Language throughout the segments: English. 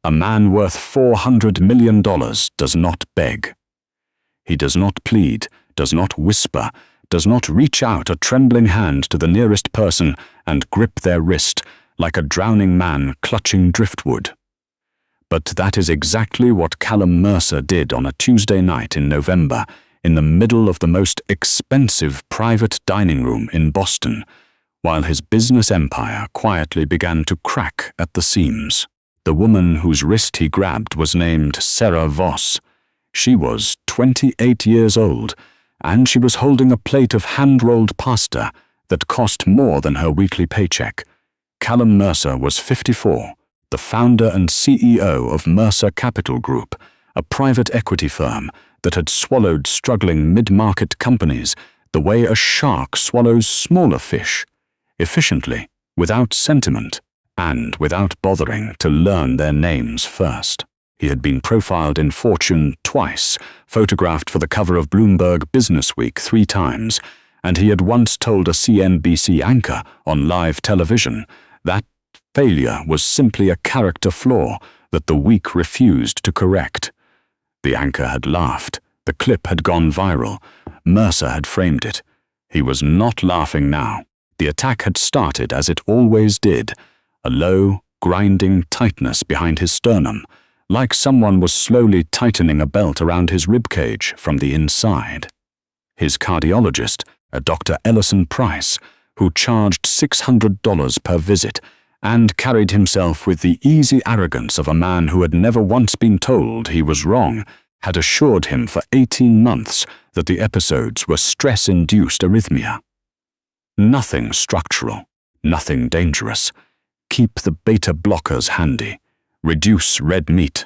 A man worth $400 million does not beg. He does not plead, does not whisper, does not reach out a trembling hand to the nearest person and grip their wrist like a drowning man clutching driftwood. But that is exactly what Callum Mercer did on a Tuesday night in November, in the middle of the most expensive private dining room in Boston, while his business empire quietly began to crack at the seams. The woman whose wrist he grabbed was named Sera Voss. She was 28 years old, and she was holding a plate of hand-rolled pasta that cost more than her weekly paycheck. Callum Mercer was 54, the founder and CEO of Mercer Capital Group, a private equity firm that had swallowed struggling mid-market companies the way a shark swallows smaller fish, efficiently, without sentiment, and without bothering to learn their names first. He had been profiled in Fortune twice, photographed for the cover of Bloomberg Businessweek 3 times, and he had once told a CNBC anchor on live television that failure was simply a character flaw that the weak refused to correct. The anchor had laughed. The clip had gone viral. Mercer had framed it. He was not laughing now. The attack had started as it always did, a low, grinding tightness behind his sternum, like someone was slowly tightening a belt around his ribcage from the inside. His cardiologist, a Dr. Ellison Price, who charged $600 per visit and carried himself with the easy arrogance of a man who had never once been told he was wrong, had assured him for 18 months that the episodes were stress-induced arrhythmia. Nothing structural, nothing dangerous. Keep the beta blockers handy. Reduce red meat.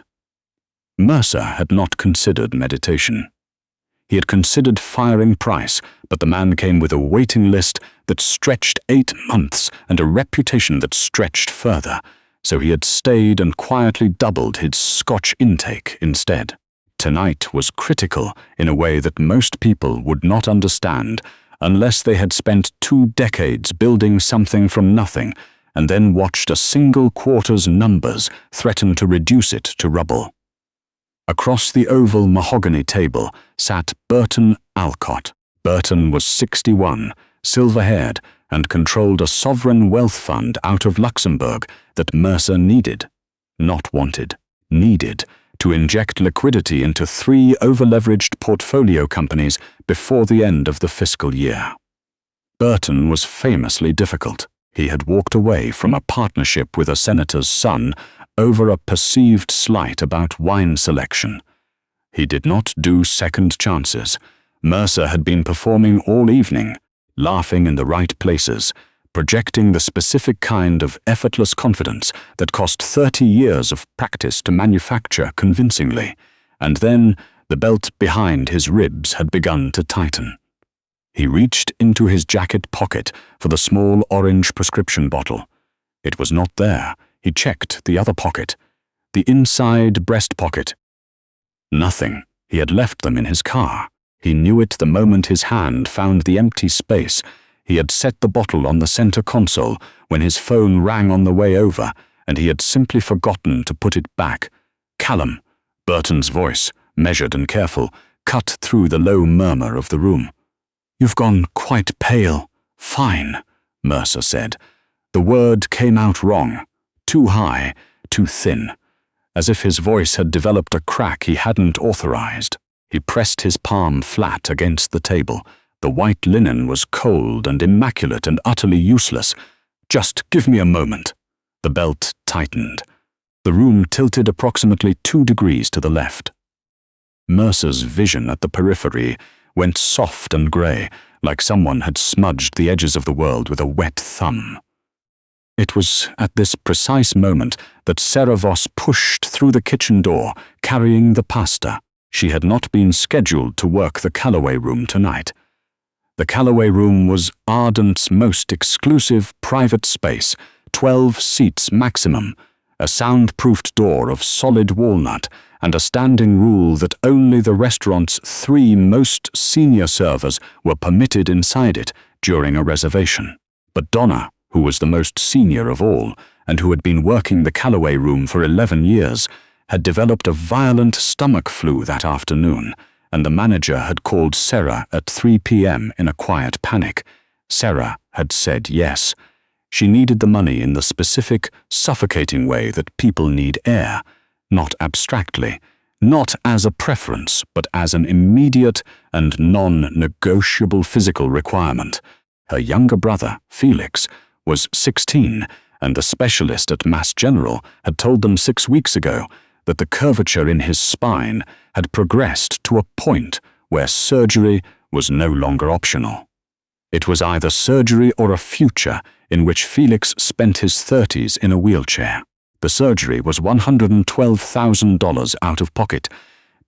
Mercer had not considered meditation. He had considered firing Price, but the man came with a waiting list that stretched 8 months and a reputation that stretched further, so he had stayed and quietly doubled his Scotch intake instead. Tonight was critical in a way that most people would not understand unless they had spent 2 decades building something from nothing and then watched a single quarter's numbers threaten to reduce it to rubble. Across the oval mahogany table sat Burton Alcott. Burton was 61, silver-haired, and controlled a sovereign wealth fund out of Luxembourg that Mercer needed, not wanted, needed, to inject liquidity into 3 over-leveraged portfolio companies before the end of the fiscal year. Burton was famously difficult. He had walked away from a partnership with a senator's son over a perceived slight about wine selection. He did not do second chances. Mercer had been performing all evening, laughing in the right places, projecting the specific kind of effortless confidence that cost 30 years of practice to manufacture convincingly, and then the belt behind his ribs had begun to tighten. He reached into his jacket pocket for the small orange prescription bottle. It was not there. He checked the other pocket, the inside breast pocket. Nothing. He had left them in his car. He knew it the moment his hand found the empty space. He had set the bottle on the center console when his phone rang on the way over, and he had simply forgotten to put it back. Callum, Burton's voice, measured and careful, cut through the low murmur of the room. "You've gone quite pale." "Fine," Mercer said. The word came out wrong, too high, too thin, as if his voice had developed a crack he hadn't authorized. He pressed his palm flat against the table. The white linen was cold and immaculate and utterly useless. "Just give me a moment." The belt tightened. The room tilted approximately 2 degrees to the left. Mercer's vision at the periphery went soft and grey, like someone had smudged the edges of the world with a wet thumb. It was at this precise moment that Sera Voss pushed through the kitchen door, carrying the pasta. She had not been scheduled to work the Callaway room tonight. The Callaway room was Ardent's most exclusive private space, 12 seats maximum, a soundproofed door of solid walnut, and a standing rule that only the restaurant's 3 most senior servers were permitted inside it during a reservation. But Donna, who was the most senior of all and who had been working the Callaway room for 11 years, had developed a violent stomach flu that afternoon, and the manager had called Sera at 3 p.m. in a quiet panic. Sera had said yes. She needed the money in the specific, suffocating way that people need air, not abstractly, not as a preference, but as an immediate and non-negotiable physical requirement. Her younger brother, Felix, was 16, and the specialist at Mass General had told them 6 weeks ago that the curvature in his spine had progressed to a point where surgery was no longer optional. It was either surgery or a future in which Felix spent his 30s in a wheelchair. The surgery was $112,000 out of pocket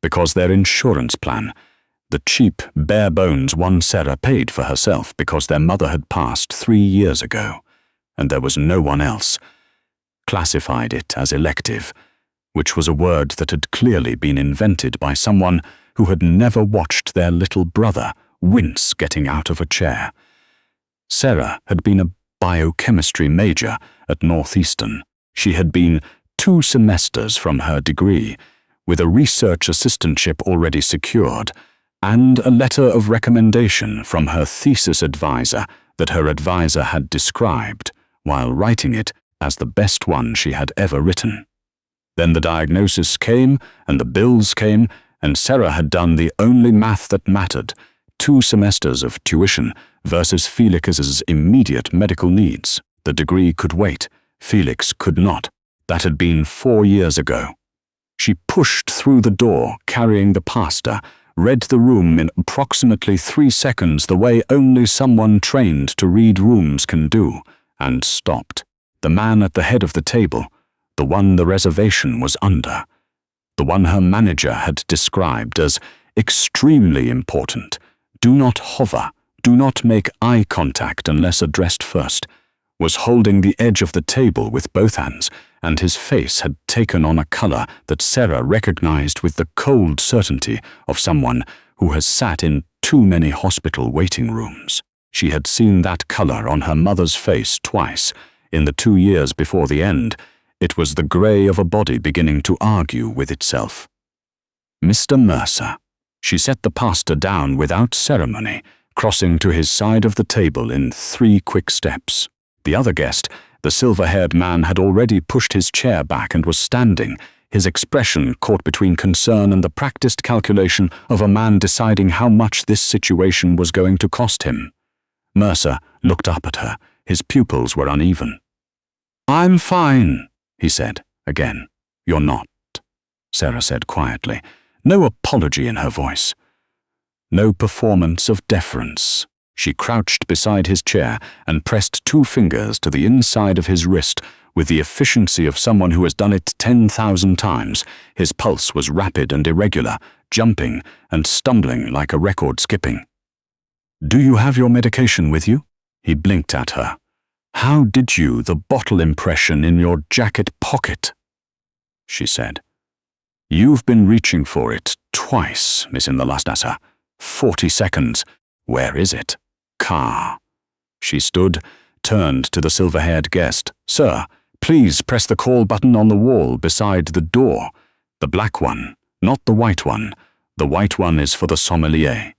because their insurance plan, the cheap, bare-bones one Sera paid for herself because their mother had passed 3 years ago, and there was no one else, classified it as elective, which was a word that had clearly been invented by someone who had never watched their little brother wince getting out of a chair. Sera had been a biochemistry major at Northeastern. She had been 2 semesters from her degree, with a research assistantship already secured, and a letter of recommendation from her thesis advisor that her advisor had described, while writing it, as the best one she had ever written. Then the diagnosis came, and the bills came, and Sera had done the only math that mattered, 2 semesters of tuition versus Felix's immediate medical needs. The degree could wait. Felix could not. That had been 4 years ago. She pushed through the door, carrying the pasta, read the room in approximately 3 seconds the way only someone trained to read rooms can do, and stopped. The man at the head of the table, the one the reservation was under, the one her manager had described as extremely important. Do not hover, do not make eye contact unless addressed first, was holding the edge of the table with both hands, and his face had taken on a color that Sera recognized with the cold certainty of someone who has sat in too many hospital waiting rooms. She had seen that color on her mother's face twice. In the 2 years before the end, it was the gray of a body beginning to argue with itself. Mr. Mercer. She set the pasta down without ceremony, crossing to his side of the table in 3 quick steps. The other guest, the silver-haired man, had already pushed his chair back and was standing, his expression caught between concern and the practiced calculation of a man deciding how much this situation was going to cost him. Mercer looked up at her. His pupils were uneven. "I'm fine," he said, again. "You're not," Sera said quietly. No apology in her voice. No performance of deference. She crouched beside his chair and pressed 2 fingers to the inside of his wrist with the efficiency of someone who has done it 10,000 times. His pulse was rapid and irregular, jumping and stumbling like a record skipping. "Do you have your medication with you?" He blinked at her. "How did you, the bottle impression in your jacket pocket?" she said. "You've been reaching for it twice, Miss in the last answer. 40 seconds. Where is it? Car." She stood, turned to the silver-haired guest. "Sir, please press the call button on the wall beside the door. The black one, not the white one. The white one is for the sommelier.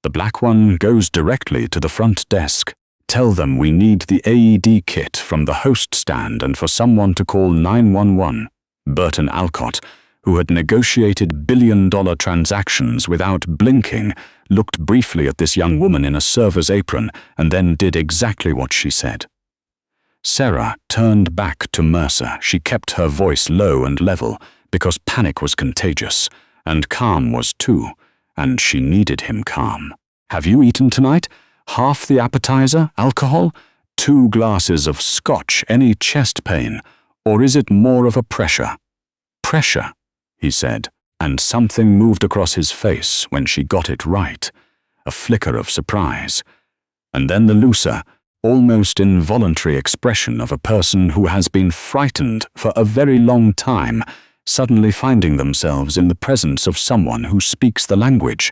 The black one goes directly to the front desk. Tell them we need the AED kit from the host stand and for someone to call 911. Burton Alcott, who had negotiated billion-dollar transactions without blinking, looked briefly at this young woman in a server's apron and then did exactly what she said. Sera turned back to Mercer. She kept her voice low and level because panic was contagious, and calm was too, and she needed him calm. "Have you eaten tonight? Half the appetizer, alcohol? 2 glasses of scotch, any chest pain? Or is it more of a pressure?" "Pressure," he said, and something moved across his face when she got it right, a flicker of surprise. And then the looser, almost involuntary expression of a person who has been frightened for a very long time, suddenly finding themselves in the presence of someone who speaks the language.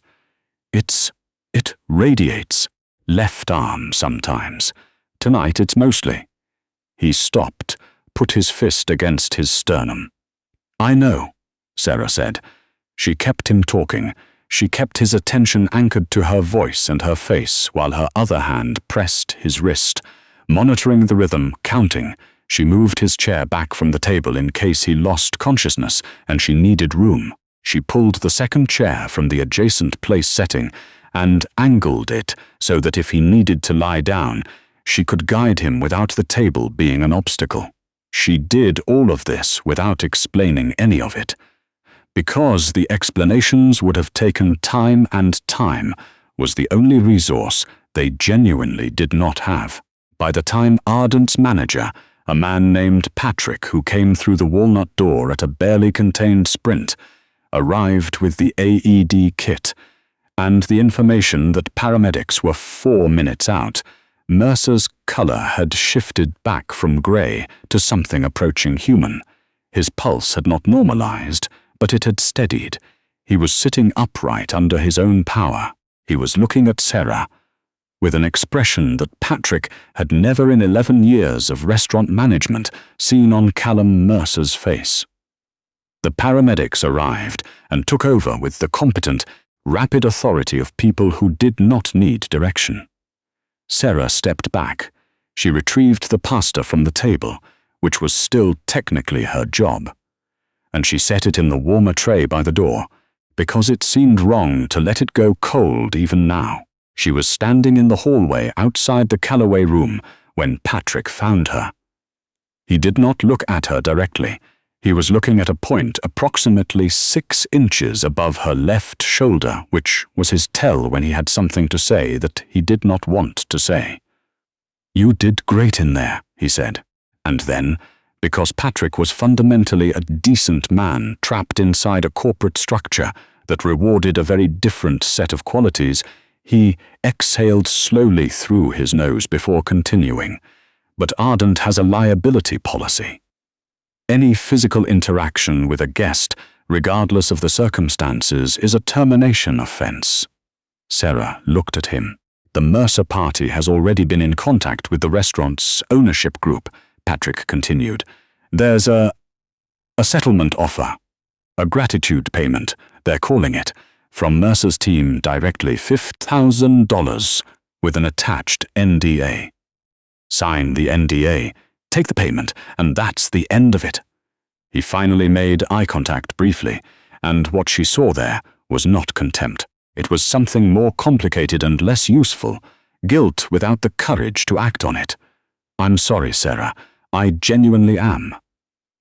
It radiates. Left arm sometimes. Tonight it's mostly. He stopped, put his fist against his sternum. "I know," Sera said. She kept him talking. She kept his attention anchored to her voice and her face while her other hand pressed his wrist. Monitoring the rhythm, counting, she moved his chair back from the table in case he lost consciousness and she needed room. She pulled the second chair from the adjacent place setting and angled it so that if he needed to lie down, she could guide him without the table being an obstacle. She did all of this without explaining any of it. Because the explanations would have taken time, and time was the only resource they genuinely did not have. By the time Ardent's manager, a man named Patrick who came through the walnut door at a barely contained sprint, arrived with the AED kit and the information that paramedics were 4 minutes out, Mercer's color had shifted back from gray to something approaching human. His pulse had not normalized, but it had steadied. He was sitting upright under his own power. He was looking at Sera with an expression that Patrick had never in 11 years of restaurant management seen on Callum Mercer's face. The paramedics arrived and took over with the competent, rapid authority of people who did not need direction. Sera stepped back. She retrieved the pasta from the table, which was still technically her job, and she set it in the warmer tray by the door, because it seemed wrong to let it go cold even now. She was standing in the hallway outside the Calloway room when Patrick found her. He did not look at her directly. He was looking at a point approximately 6 inches above her left shoulder, which was his tell when he had something to say that he did not want to say. "You did great in there," he said. And then, because Patrick was fundamentally a decent man trapped inside a corporate structure that rewarded a very different set of qualities, he exhaled slowly through his nose before continuing. "But Ardent has a liability policy. Any physical interaction with a guest, regardless of the circumstances, is a termination offense." Sera looked at him. "The Mercer party has already been in contact with the restaurant's ownership group," Patrick continued. "There's a settlement offer, a gratitude payment, they're calling it, from Mercer's team directly, $5,000 with an attached NDA. Sign the NDA, take the payment, and that's the end of it." He finally made eye contact briefly, and what she saw there was not contempt. It was something more complicated and less useful, guilt without the courage to act on it. "I'm sorry, Sera. I genuinely am."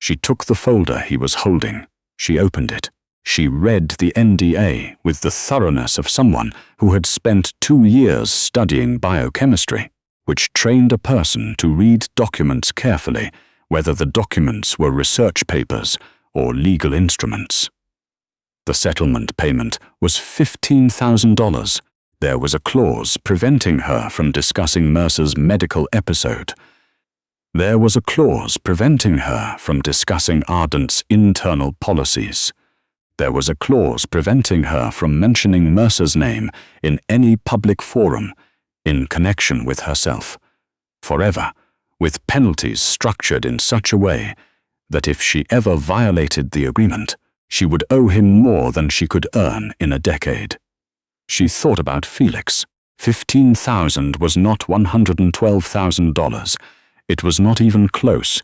She took the folder he was holding. She opened it. She read the NDA with the thoroughness of someone who had spent 2 years studying biochemistry, which trained a person to read documents carefully, whether the documents were research papers or legal instruments. The settlement payment was $15,000. There was a clause preventing her from discussing Mercer's medical episode. There was a clause preventing her from discussing Ardent's internal policies. There was a clause preventing her from mentioning Mercer's name in any public forum in connection with herself, forever, with penalties structured in such a way that if she ever violated the agreement, she would owe him more than she could earn in a decade. She thought about Felix. $15,000 was not $112,000. It was not even close.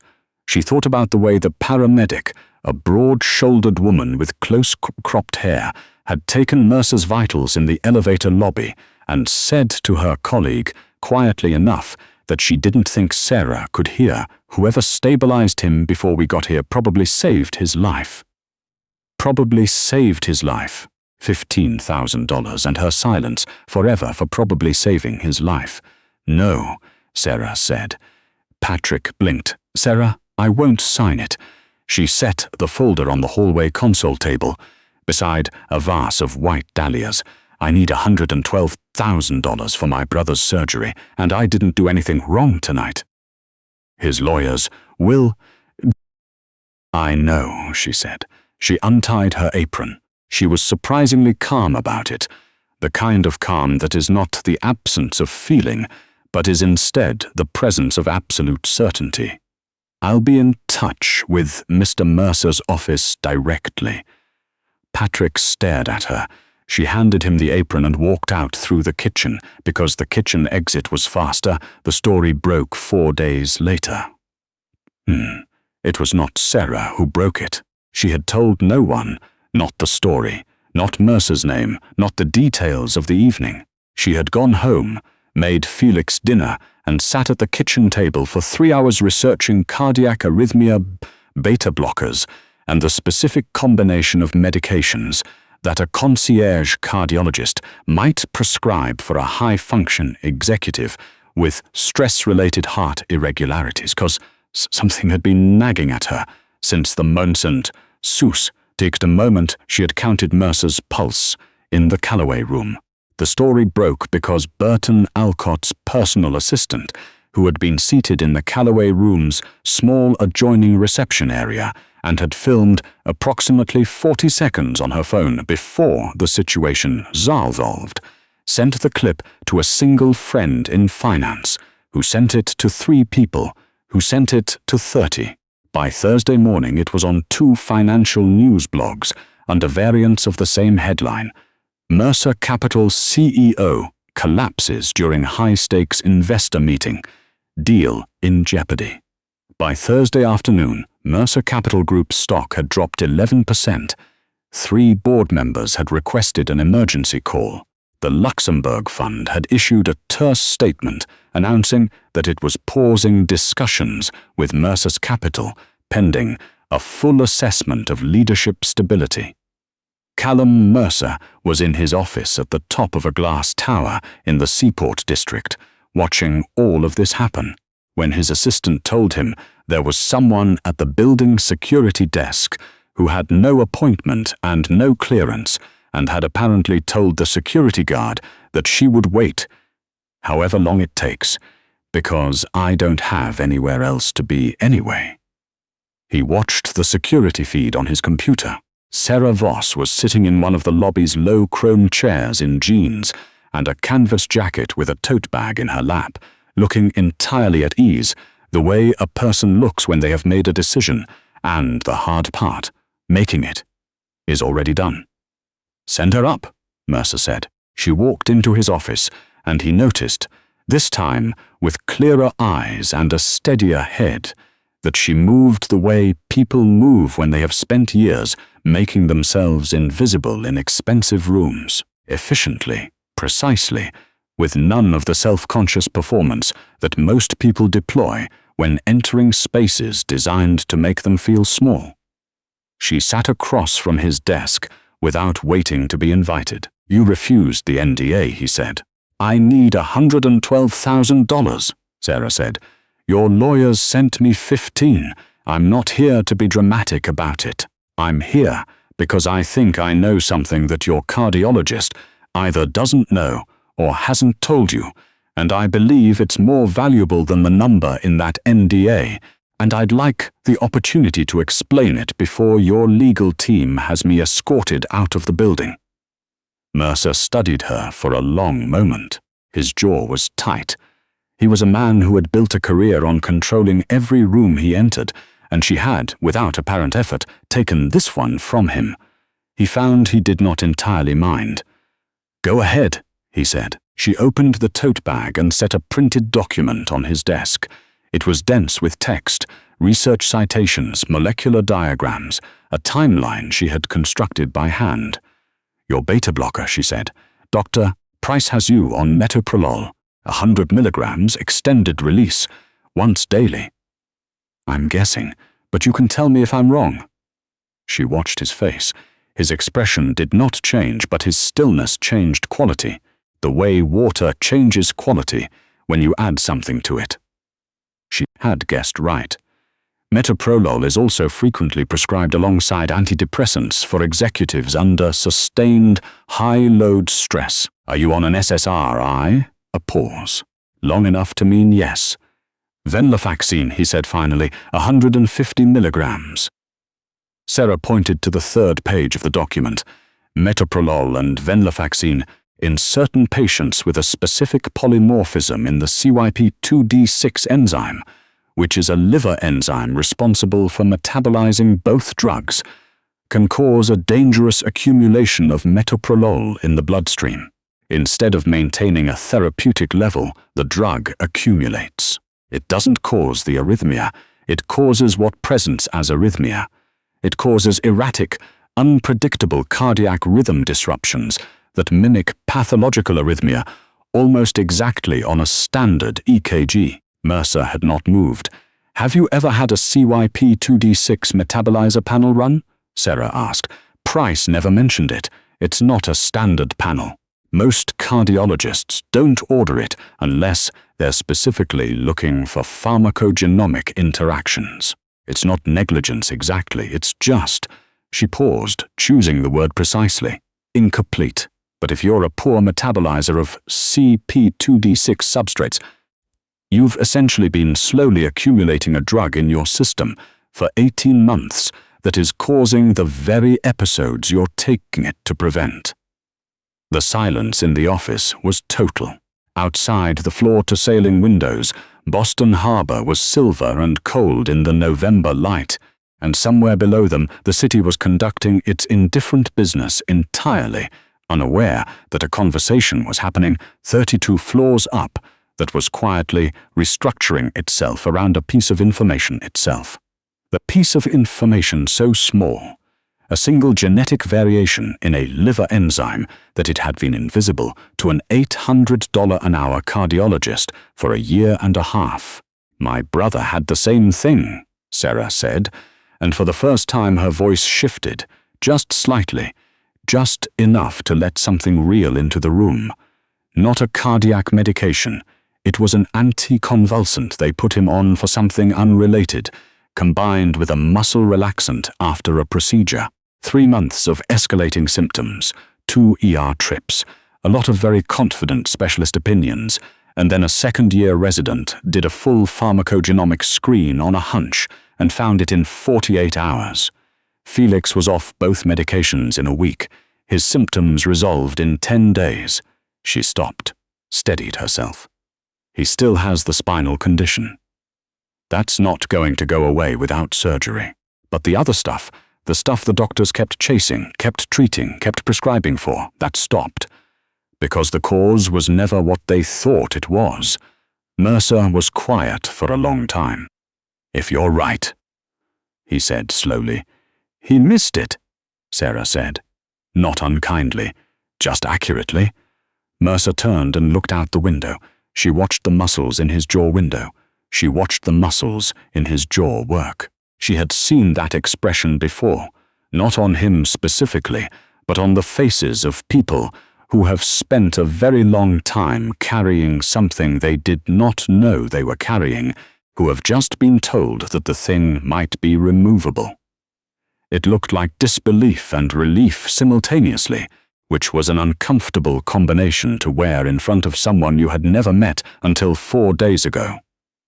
She thought about the way the paramedic, a broad-shouldered woman with close-cropped hair, had taken Mercer's vitals in the elevator lobby and said to her colleague, quietly enough, that she didn't think Sera could hear. "Whoever stabilized him before we got here probably saved his life." Probably saved his life. $15,000 and her silence forever for probably saving his life. "No," Sera said. Patrick blinked. "Sera, I won't sign it." She set the folder on the hallway console table, beside a vase of white dahlias. "I need $112,000 for my brother's surgery, and I didn't do anything wrong tonight. His lawyers will—" "I know," she said. She untied her apron. She was surprisingly calm about it, the kind of calm that is not the absence of feeling, but is instead the presence of absolute certainty. I'll be in touch with Mr. Mercer's office directly. Patrick stared at her. She handed him the apron and walked out through the kitchen. Because the kitchen exit was faster, the story broke 4 days later. It was not Sera who broke it. She had told no one, not the story, not Mercer's name, not the details of the evening. She had gone home, made Felix dinner, and sat at the kitchen table for 3 hours researching cardiac arrhythmia beta blockers and the specific combination of medications that a concierge cardiologist might prescribe for a high-function executive with stress-related heart irregularities, because something had been nagging at her since the moment Sus ticked a moment she had counted Mercer's pulse in the Callaway room. The story broke because Burton Alcott's personal assistant, who had been seated in the Callaway room's small adjoining reception area and had filmed approximately 40 seconds on her phone before the situation resolved, sent the clip to a single friend in finance, who sent it to 3 people, who sent it to 30. By Thursday morning it was on 2 financial news blogs under variants of the same headline: Mercer Capital CEO collapses during high-stakes investor meeting. Deal in jeopardy. By Thursday afternoon, Mercer Capital Group's stock had dropped 11%. 3 board members had requested an emergency call. The Luxembourg Fund had issued a terse statement announcing that it was pausing discussions with Mercer's Capital pending a full assessment of leadership stability. Callum Mercer was in his office at the top of a glass tower in the Seaport district, watching all of this happen, when his assistant told him there was someone at the building security desk who had no appointment and no clearance, and had apparently told the security guard that she would wait, however long it takes, because I don't have anywhere else to be anyway. He watched the security feed on his computer. Sera Voss was sitting in one of the lobby's low chrome chairs in jeans and a canvas jacket with a tote bag in her lap, looking entirely at ease, the way a person looks when they have made a decision, and the hard part, making it, is already done. "Send her up," Mercer said. She walked into his office, and he noticed, this time with clearer eyes and a steadier head, that she moved the way people move when they have spent years making themselves invisible in expensive rooms, efficiently, precisely, with none of the self-conscious performance that most people deploy when entering spaces designed to make them feel small. She sat across from his desk without waiting to be invited. "You refused the NDA," he said. "I need $112,000, Sera said. "Your lawyers sent me 15. I'm not here to be dramatic about it. I'm here because I think I know something that your cardiologist either doesn't know or hasn't told you, and I believe it's more valuable than the number in that NDA, and I'd like the opportunity to explain it before your legal team has me escorted out of the building." Mercer studied her for a long moment. His jaw was tight. He was a man who had built a career on controlling every room he entered, and she had, without apparent effort, taken this one from him. He found he did not entirely mind. "Go ahead," he said. She opened the tote bag and set a printed document on his desk. It was dense with text, research citations, molecular diagrams, a timeline she had constructed by hand. "Your beta blocker," she said. "Dr. Price has you on metoprolol, 100 milligrams extended release, once daily." "I'm guessing, but you can tell me if I'm wrong." She watched his face. His expression did not change, but his stillness changed quality, the way water changes quality when you add something to it. She had guessed right. Metoprolol is also frequently prescribed alongside antidepressants for executives under sustained high-load stress. "Are you on an SSRI?" A pause. Long enough to mean yes. "Venlafaxine," he said finally, 150 milligrams. Sera pointed to the 3rd page of the document. Metoprolol and venlafaxine in certain patients with a specific polymorphism in the CYP2D6 enzyme which is a liver enzyme responsible for metabolizing both drugs, can cause a dangerous accumulation of metoprolol in the bloodstream. Instead of maintaining a therapeutic level, the drug accumulates. It doesn't cause the arrhythmia, it causes what presents as arrhythmia. It causes erratic, unpredictable cardiac rhythm disruptions that mimic pathological arrhythmia almost exactly on a standard EKG. Mercer had not moved. "Have you ever had a CYP2D6 metabolizer panel run?" Sera asked. "Price never mentioned it. It's not a standard panel. Most cardiologists don't order it unless they're specifically looking for pharmacogenomic interactions. It's not negligence exactly, it's just," she paused, choosing the word precisely, "incomplete. But if you're a poor metabolizer of CP2D6 substrates, you've essentially been slowly accumulating a drug in your system for 18 months that is causing the very episodes you're taking it to prevent." The silence in the office was total. Outside the floor-to-ceiling windows, Boston Harbor was silver and cold in the November light, and somewhere below them the city was conducting its indifferent business entirely, unaware that a conversation was happening 32 floors up that was quietly restructuring itself around a piece of information itself. The piece of information so small, a single genetic variation in a liver enzyme, that it had been invisible to an $800 an hour cardiologist for a year and a half. "My brother had the same thing," Sera said, and for the first time her voice shifted, just slightly, just enough to let something real into the room. Not a cardiac medication. It was an anticonvulsant they put him on for something unrelated, combined with a muscle relaxant after a procedure. 3 months of escalating symptoms, 2 ER trips, a lot of very confident specialist opinions, and then a second-year resident did a full pharmacogenomic screen on a hunch and found it in 48 hours. Felix was off both medications in a week. His symptoms resolved in 10 days. She stopped, steadied herself. "He still has the spinal condition. That's not going to go away without surgery. But the other stuff, the stuff the doctors kept chasing, kept treating, kept prescribing for, that stopped. Because the cause was never what they thought it was." Mercer was quiet for a long time. "If you're right," he said slowly. "He missed it," Sera said. Not unkindly, just accurately. Mercer turned and looked out the window. She watched the muscles in his jaw window. She watched the muscles in his jaw work. She had seen that expression before, not on him specifically, but on the faces of people who have spent a very long time carrying something they did not know they were carrying, who have just been told that the thing might be removable. It looked like disbelief and relief simultaneously, which was an uncomfortable combination to wear in front of someone you had never met until 4 days ago.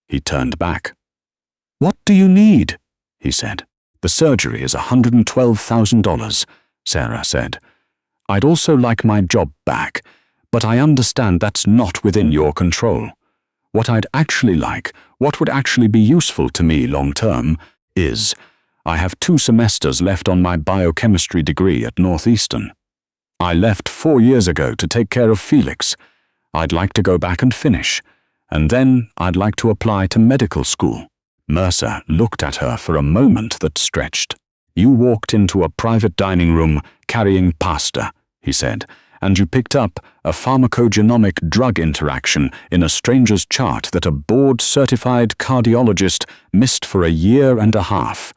He turned back. "What do you need?" he said. "The surgery is $112,000, Sera said. "I'd also like my job back, but I understand that's not within your control. What I'd actually like, what would actually be useful to me long-term, is I have 2 semesters left on my biochemistry degree at Northeastern. I left 4 years ago to take care of Felix. I'd like to go back and finish, and then I'd like to apply to medical school." Mercer looked at her for a moment that stretched. "You walked into a private dining room carrying pasta," he said, "and you picked up a pharmacogenomic drug interaction in a stranger's chart that a board-certified cardiologist missed for a year and a half."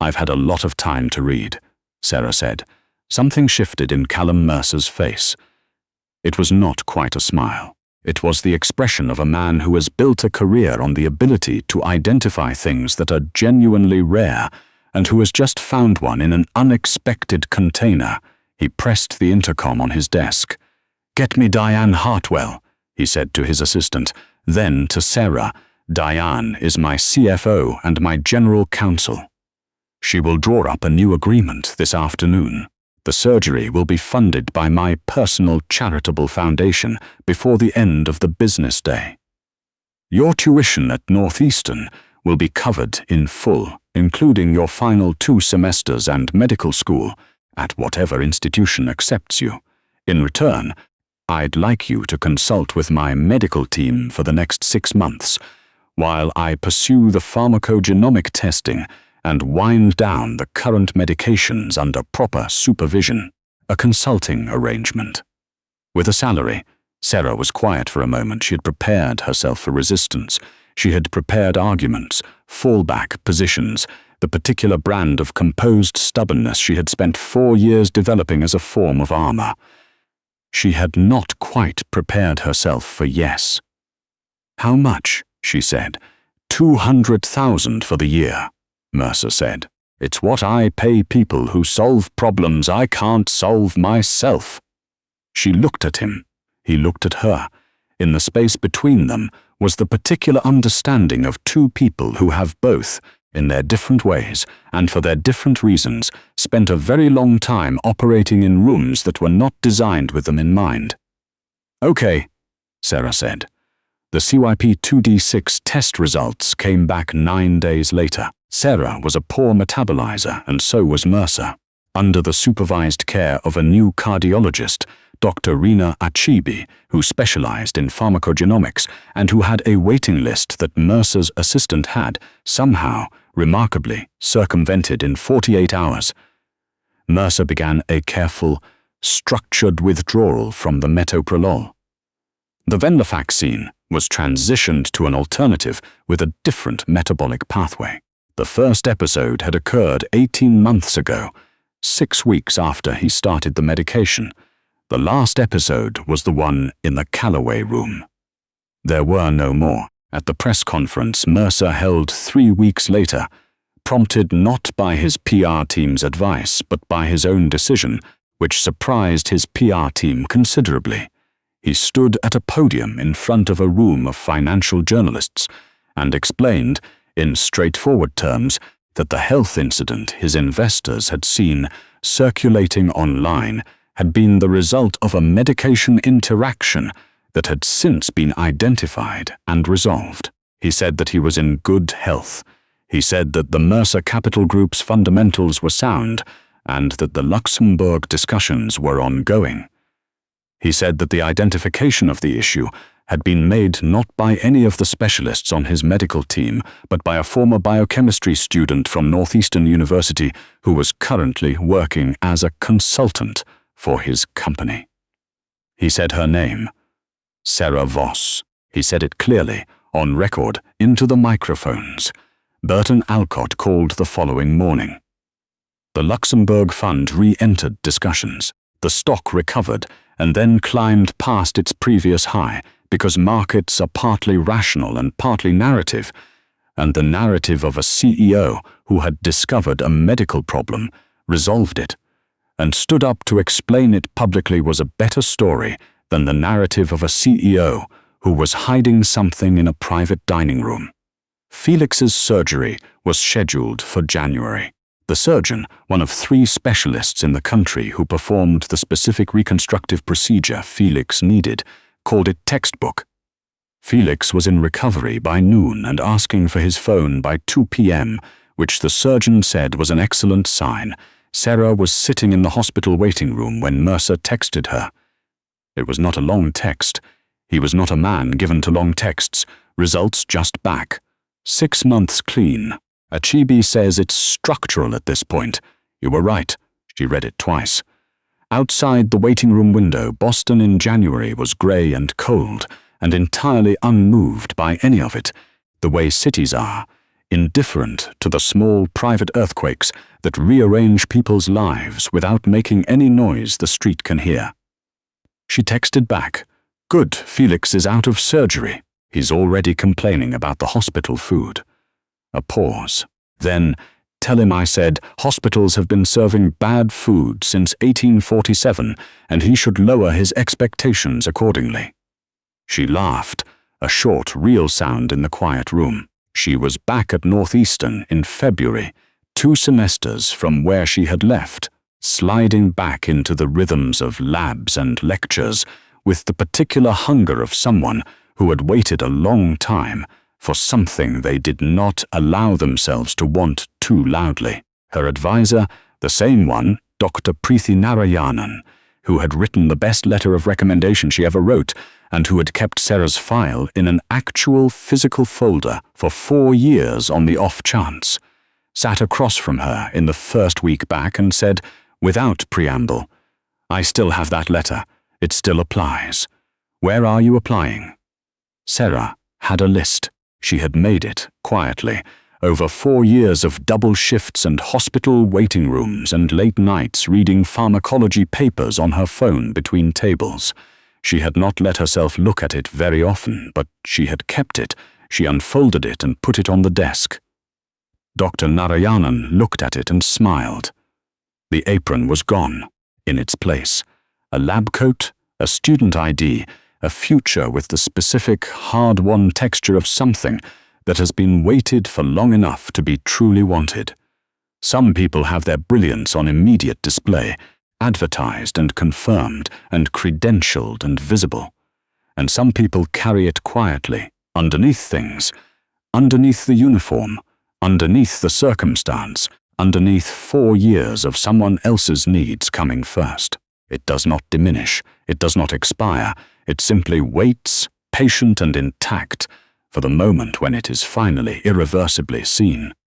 "I've had a lot of time to read," Sera said. Something shifted in Callum Mercer's face. It was not quite a smile. It was the expression of a man who has built a career on the ability to identify things that are genuinely rare, and who has just found one in an unexpected container. He pressed the intercom on his desk. "Get me Diane Hartwell," he said to his assistant. Then to Sera, "Diane is my CFO and my general counsel. She will draw up a new agreement this afternoon. The surgery will be funded by my personal charitable foundation before the end of the business day. Your tuition at Northeastern will be covered in full, including your final 2 semesters and medical school, at whatever institution accepts you. In return, I'd like you to consult with my medical team for the next 6 months, while I pursue the pharmacogenomic testing and wind down the current medications under proper supervision. A consulting arrangement. With a salary, Sera was quiet for a moment. She had prepared herself for resistance. She had prepared arguments, fallback positions, the particular brand of composed stubbornness she had spent 4 years developing as a form of armor. She had not quite prepared herself for yes. "How much?" she said. "200,000 for the year," Mercer said. "It's what I pay people who solve problems I can't solve myself." She looked at him. He looked at her. In the space between them was the particular understanding of 2 people who have both, in their different ways and for their different reasons, spent a very long time operating in rooms that were not designed with them in mind. "Okay," Sera said. The CYP2D6 test results came back 9 days later. Sera was a poor metabolizer, and so was Mercer. Under the supervised care of a new cardiologist, Dr. Rina Achibi, who specialized in pharmacogenomics and who had a waiting list that Mercer's assistant had, somehow, remarkably, circumvented in 48 hours. Mercer began a careful, structured withdrawal from the metoprolol. The venlafaxine was transitioned to an alternative with a different metabolic pathway. The first episode had occurred 18 months ago, 6 weeks after he started the medication. The last episode was the one in the Callaway room. There were no more. At the press conference Mercer held 3 weeks later, prompted not by his PR team's advice but by his own decision, which surprised his PR team considerably. He stood at a podium in front of a room of financial journalists and explained, in straightforward terms, that the health incident his investors had seen circulating online had been the result of a medication interaction that had since been identified and resolved. He said that he was in good health. He said that the Mercer Capital Group's fundamentals were sound and that the Luxembourg discussions were ongoing. He said that the identification of the issue had been made not by any of the specialists on his medical team, but by a former biochemistry student from Northeastern University who was currently working as a consultant for his company. He said her name, Sera Voss. He said it clearly, on record, into the microphones. Burton Alcott called the following morning. The Luxembourg Fund re-entered discussions. The stock recovered and then climbed past its previous high because markets are partly rational and partly narrative, and the narrative of a CEO who had discovered a medical problem, resolved it, and stood up to explain it publicly was a better story than the narrative of a CEO who was hiding something in a private dining room. Felix's surgery was scheduled for January. The surgeon, one of 3 specialists in the country who performed the specific reconstructive procedure Felix needed, called it textbook. Felix was in recovery by noon and asking for his phone by 2 p.m., which the surgeon said was an excellent sign. Sera was sitting in the hospital waiting room when Mercer texted her. It was not a long text. He was not a man given to long texts. Results just back. 6 months clean. Achibi says it's structural at this point. You were right. She read it twice. Outside the waiting room window, Boston in January was grey and cold, and entirely unmoved by any of it, the way cities are, indifferent to the small private earthquakes that rearrange people's lives without making any noise the street can hear. She texted back, "Good, Felix is out of surgery. He's already complaining about the hospital food." A pause. Then, "Tell him I said hospitals have been serving bad food since 1847 and he should lower his expectations accordingly." She laughed, a short, real sound in the quiet room. She was back at Northeastern in February, 2 semesters from where she had left, sliding back into the rhythms of labs and lectures with the particular hunger of someone who had waited a long time for something they did not allow themselves to want too loudly. Her advisor, the same one, Dr. Preethi Narayanan, who had written the best letter of recommendation she ever wrote, and who had kept Sera's file in an actual physical folder for 4 years on the off chance, sat across from her in the first week back and said, without preamble, "I still have that letter. It still applies. Where are you applying?" Sera had a list. She had made it, quietly, over 4 years of double shifts and hospital waiting rooms and late nights reading pharmacology papers on her phone between tables. She had not let herself look at it very often, but she had kept it. She unfolded it and put it on the desk. Dr. Narayanan looked at it and smiled. The apron was gone. In its place, a lab coat, a student ID, a future with the specific, hard-won texture of something that has been waited for long enough to be truly wanted. Some people have their brilliance on immediate display, advertised and confirmed and credentialed and visible. And some people carry it quietly, underneath things, underneath the uniform, underneath the circumstance, underneath 4 years of someone else's needs coming first. It does not diminish, it does not expire, it simply waits, patient and intact, for the moment when it is finally irreversibly seen.